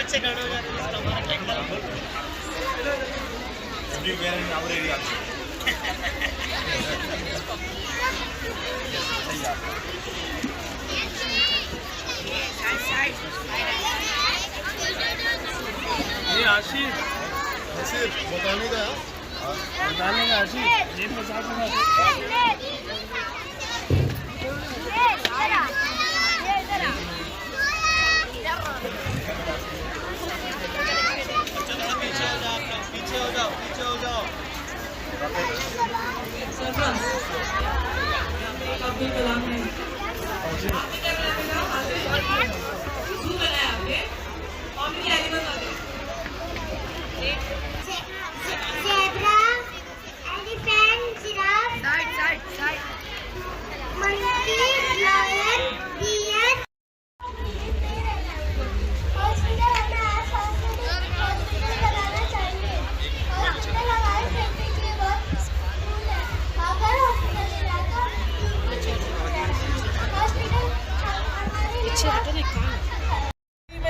से खड़े हो जाते ये आशीष बताने का आशीष ये मजाक पीछे हो जाओ पीछे हो जाओ। अब्दुल कलाम है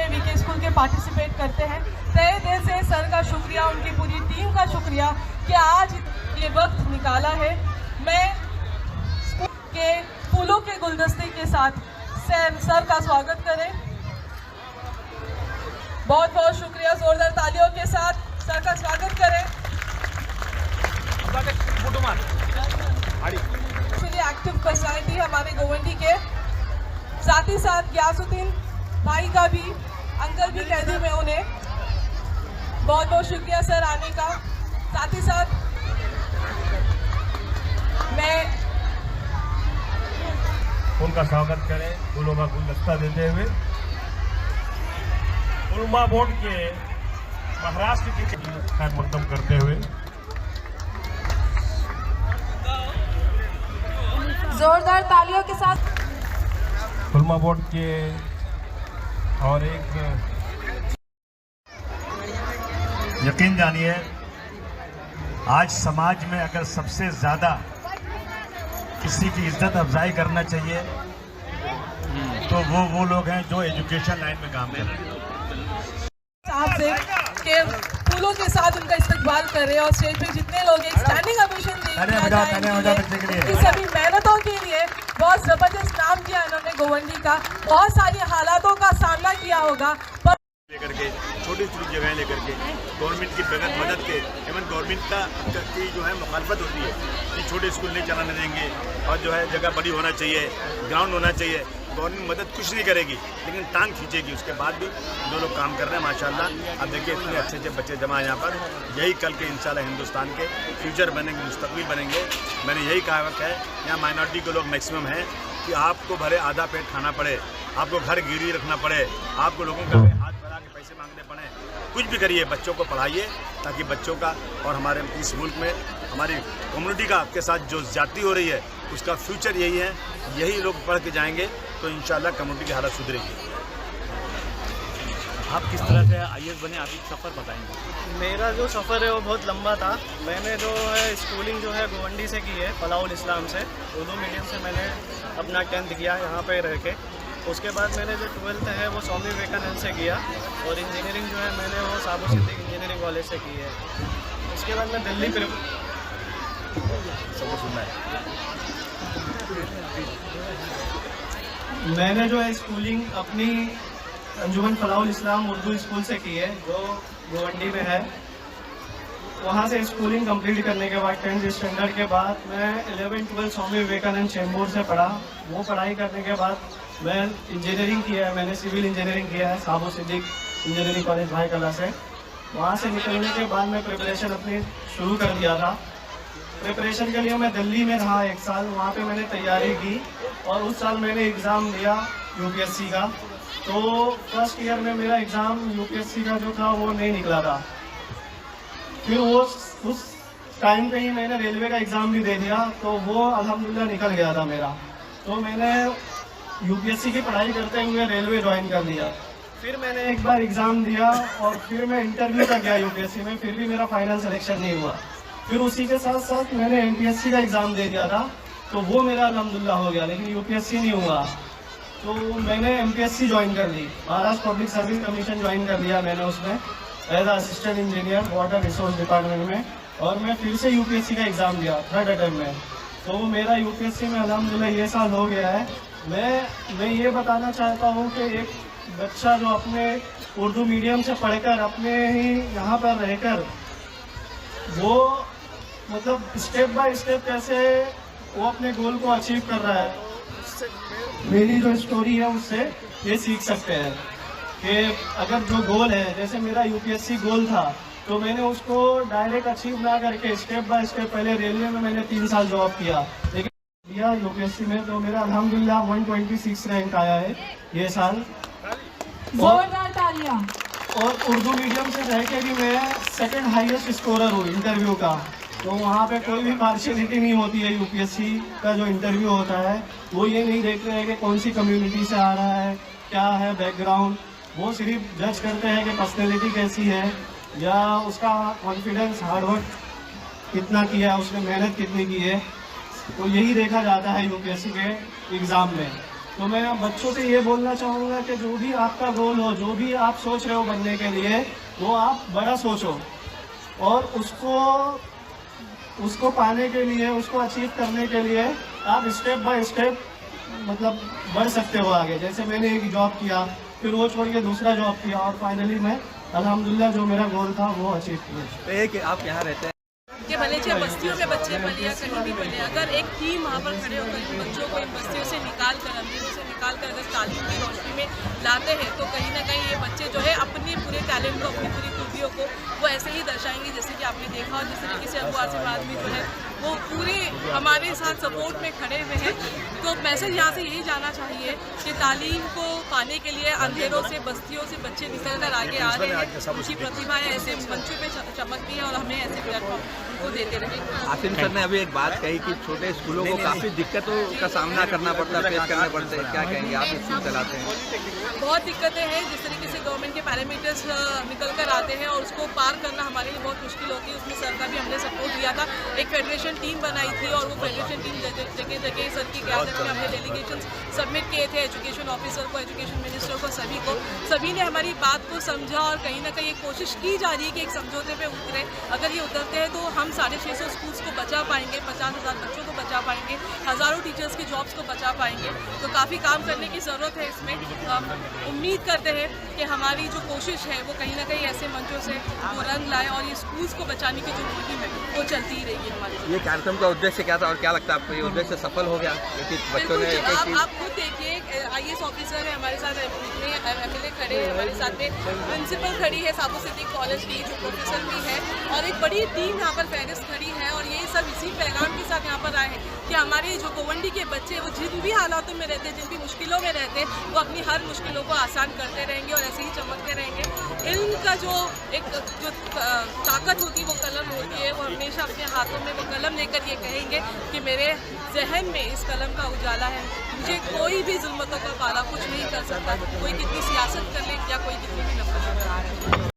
वीके स्कूल के पार्टिसिपेट करते हैं। तहे दिल से सर का शुक्रिया, उनकी पूरी टीम का शुक्रिया कि आज ये वक्त निकाला है। मैं स्कूल के फूलों के गुलदस्ते के साथ सर का स्वागत करें। बहुत बहुत शुक्रिया, जोरदार तालियों के साथ सर का स्वागत करें। एक्टिव पर्सनालिटी हमारे गोवंडी के, साथ ही साथ ग्यासुद्दीन भाई का भी, अंकल भी कह दूं मैं उन्हें। बहुत बहुत शुक्रिया सर आने का। साथ ही साथ मैं उनका स्वागत करें फूलों का गुलदस्ता देते हुए। उलमा बोर्ड के महाराष्ट्र के खैर मुकदम करते हुए जोरदार तालियों के साथ उलमा बोर्ड के और एक यकीन जानिए, आज समाज में अगर सबसे ज़्यादा किसी की इज्जत अफजाई करना चाहिए तो वो लोग हैं जो एजुकेशन लाइन में काम कर रहे हैं। साहब से के फूलों के साथ उनका इस्तकबाल कर रहे हैं और स्टेज पे जितने लोग एक स्टैंडिंग ओवेशन की सभी मेहनतों के लिए बहुत जबरदस्त नाम किया इन्होंने गोवंडी का। बहुत सारी हालातों का सामना किया होगा पर लेकर के छोटी छोटी जगहें लेकर के गवर्नमेंट की बगैर मदद के एवं गवर्नमेंट की जो है मुखालफत होती है कि छोटे स्कूल नहीं चलाने देंगे और जो है जगह बड़ी होना चाहिए, ग्राउंड होना चाहिए। गवर्नमेंट मदद कुछ नहीं करेगी लेकिन टांग खींचेगी। उसके बाद भी जो लोग काम कर रहे हैं माशाल्लाह, अब देखिए इतने अच्छे अच्छे बच्चे जमा यहाँ पर। यही कल के इंशाल्लाह हिंदुस्तान के फ्यूचर बनेंगे, मुस्तकबिल बनेंगे। मैंने यही कहावत है, यहाँ माइनॉरिटी के लोग मैक्सिमम हैं कि आपको भले आधा पेट खाना पड़े, आपको घर गिरवी रखना पड़े, आपको लोगों का हाथ बढ़ा के पैसे मांगने पड़े, कुछ भी करिए, बच्चों को पढ़ाइए ताकि बच्चों का और हमारे इस मुल्क में हमारी कम्युनिटी का के साथ जो ज्यादती हो रही है उसका फ्यूचर यही है। यही लोग पढ़ के जाएंगे तो इंशाल्लाह कम्युनिटी की हालत सुधरेगी। आप किस तरह से IAS बने, आप एक सफ़र बताएंगे? मेरा जो सफ़र है वो बहुत लंबा था। मैंने जो है स्कूलिंग जो है गोवंडी से की है, फलाउल इस्लाम से, उर्दू मीडियम से मैंने अपना 10th किया यहाँ पे रह के। उसके बाद मैंने जो 12th है वो स्वामी विवेकानंद से किया और इंजीनियरिंग जो है मैंने वो साबो सिद्दीक इंजीनियरिंग कॉलेज से की है। उसके बाद मैं दिल्ली सबको सुनना है। मैंने जो है स्कूलिंग अपनी अंजुमन फलाउल इस्लाम उर्दू स्कूल से की है जो गोवंडी में है। वहाँ से स्कूलिंग कंप्लीट करने के बाद 10th स्टैंडर्ड के बाद मैं 11th-12th स्वामी विवेकानंद चैम्बूर से पढ़ा। वो पढ़ाई करने के बाद मैं इंजीनियरिंग किया है, मैंने सिविल इंजीनियरिंग किया है साबो सिद्दीक इंजीनियरिंग कॉलेज भाई कला से। वहाँ से निकलने के बाद मैं प्रिपरेशन अपनी शुरू कर दिया था। प्रिपरेशन के लिए मैं दिल्ली में रहा 1 साल, वहाँ पे मैंने तैयारी की और उस साल मैंने एग्ज़ाम दिया UPSC का। तो फर्स्ट ईयर में मेरा एग्ज़ाम UPSC का जो था वो नहीं निकला था। फिर वो उस टाइम पे ही मैंने रेलवे का एग्ज़ाम भी दे दिया तो वो अल्हम्दुलिल्लाह निकल गया था मेरा। तो मैंने UPSC की पढ़ाई करते हुए रेलवे ज्वाइन कर लिया। फिर मैंने एक बार एग्ज़ाम दिया और फिर मैं इंटरव्यू तक गया UPSC में, फिर भी मेरा फाइनल सिलेक्शन नहीं हुआ। फिर उसी के साथ साथ मैंने MPSC का एग्ज़ाम दे दिया था तो वो मेरा अल्हम्दुलिल्लाह हो गया, लेकिन UPSC नहीं हुआ। तो मैंने MPSC ज्वाइन कर ली, Maharashtra public service commission join कर लिया मैंने उसमें as assistant engineer water resource department में। और मैं फिर से UPSC का एग्ज़ाम दिया 3rd अटेम्प्ट में, तो मेरा UPSC में अल्हम्दुलिल्लाह ये साल हो गया है। मैं ये बताना चाहता हूँ कि एक बच्चा जो अपने उर्दू मीडियम से पढ़कर अपने ही यहाँ पर रहकर वो मतलब स्टेप बाय स्टेप कैसे वो अपने गोल को अचीव कर रहा है, मेरी जो स्टोरी है उससे ये सीख सकते हैं कि अगर जो गोल है, जैसे मेरा UPSC गोल था तो मैंने उसको डायरेक्ट अचीव ना करके स्टेप बाय स्टेप, पहले रेलवे में मैंने 3 साल जॉब किया, लेकिन दिया UPSC में तो मेरा अल्हम्दुलिल्लाह 126 रैंक आया है ये साल। जोरदार तालियां। और उर्दू मीडियम से रह के भी मैं 2nd हाईएस्ट स्कोरर हूँ इंटरव्यू का, तो वहाँ पे कोई भी पार्शियलिटी नहीं होती है। UPSC का जो इंटरव्यू होता है वो ये नहीं देखते हैं कि कौन सी कम्युनिटी से आ रहा है, क्या है बैकग्राउंड, वो सिर्फ जज करते हैं कि पर्सनैलिटी कैसी है या उसका कॉन्फिडेंस, हार्डवर्क कितना किया है, उसने मेहनत कितनी की है, तो यही देखा जाता है UPSC के एग्ज़ाम में। तो मैं बच्चों से ये बोलना चाहूँगा कि जो भी आपका गोल हो, जो भी आप सोच रहे हो बनने के लिए, वो आप बड़ा सोचो और उसको पाने के लिए, उसको अचीव करने के लिए आप स्टेप बाय स्टेप मतलब बढ़ सकते हो आगे। जैसे मैंने एक जॉब किया, फिर वो छोड़ के दूसरा जॉब किया और फाइनली मैं अल्हम्दुलिल्लाह जो मेरा गोल था वो अचीव किया। आप यहाँ रहते हैं कि भले चाहे बस्तियों में बच्चे पले या कहीं भी पले, अगर एक टीम वहाँ पर खड़े होकर इन बच्चों को इन बस्तियों से निकाल कर, अंधेरों से निकाल कर अगर तालीम की रोशनी में लाते हैं तो कहीं ना कहीं ये बच्चे जो है अपने पूरे टैलेंट को, अपनी पूरी खूबियों को वो ऐसे ही दर्शाएंगे जैसे कि आपने देखा। और जिस तरीके से अबू आसिफाद भी जो है वो पूरे हमारे साथ सपोर्ट में खड़े हुए हैं। तो मैसेज यहाँ से यही जाना चाहिए कि तालीम को पाने के लिए अंधेरों से, बस्तियों से बच्चे निकल कर आगे आ रहे हैं, उनकी प्रतिभाएं ऐसे मंचों पे चमकती हैं और हमें ऐसे प्लेटफॉर्म उनको देते रहेंगे। आसिम सर ने अभी एक बात कही कि छोटे स्कूलों को काफ़ी दिक्कतों का सामना करना पड़ता है, फेस करना पड़ता है, क्या कहेंगे आप स्कूल चलाते हैं? बहुत दिक्कतें हैं, जिस तरीके से गवर्नमेंट के पैरामीटर्स निकल कर आते हैं और उसको पार करना हमारे लिए बहुत मुश्किल होती है। उसमें सर का भी हमने सपोर्ट दिया था, एक फेडरेशन टीम बनाई थी और वो फेडरेशन टीम जगह जगह सर की क्यादत में हमने डेलीगेशन सबमिट किए थे, एजुकेशन ऑफिसर को, एजुकेशन मिनिस्टर को, सभी ने हमारी बात को समझा और कहीं ना कहीं कोशिश की जा रही है कि एक समझौते पे उतरे। अगर ये उतरते हैं तो हम 650 स्कूल्स को बचा पाएंगे, 50,000 बच्चों को बचा पाएंगे, हज़ारों टीचर्स की जॉब्स को बचा पाएंगे। तो काफ़ी काम करने की ज़रूरत है इसमें। उम्मीद करते हैं कि हमारी जो कोशिश है वो कहीं ना कहीं ऐसे मंचों से वो रंग लाए और ये स्कूल्स को बचाने की जो मुहिम है वो चलती ही रहेगी हमारे। ये कार्यक्रम का उद्देश्य क्या था और क्या लगता है आपको ये उद्देश्य सफल हो गया? क्योंकि बच्चों ने आप खुद देखिए, IAS ऑफिसर है हमारे साथ, MLA खड़े हैं हमारे साथ में, प्रिंसिपल खड़ी है साबू सिद्दीक कॉलेज की, जो प्रोफेसर भी है, और एक बड़ी टीम यहाँ पर फहरिस्त खड़ी है। और ये सब इसी पैगाम के साथ यहाँ पर आए हैं कि हमारे जो गोवंडी के बच्चे वो जिन भी हालातों में रहते हैं, जिन भी मुश्किलों में रहते हैं, वो अपनी हर मुश्किलों को आसान करते रहेंगे और ऐसे ही चमकते रहेंगे। इनका जो एक जो ताकत होती है वो कलम होती है, वो हमेशा अपने हाथों में वो कलम लेकर ये कहेंगे कि मेरे जहन में इस कलम का उजाला है, मुझे कोई भी जुल्मतों का पाला कुछ नहीं कर सकता, कोई कितनी सियासत कर ले या कोई कितनी भी नफरत कर ले।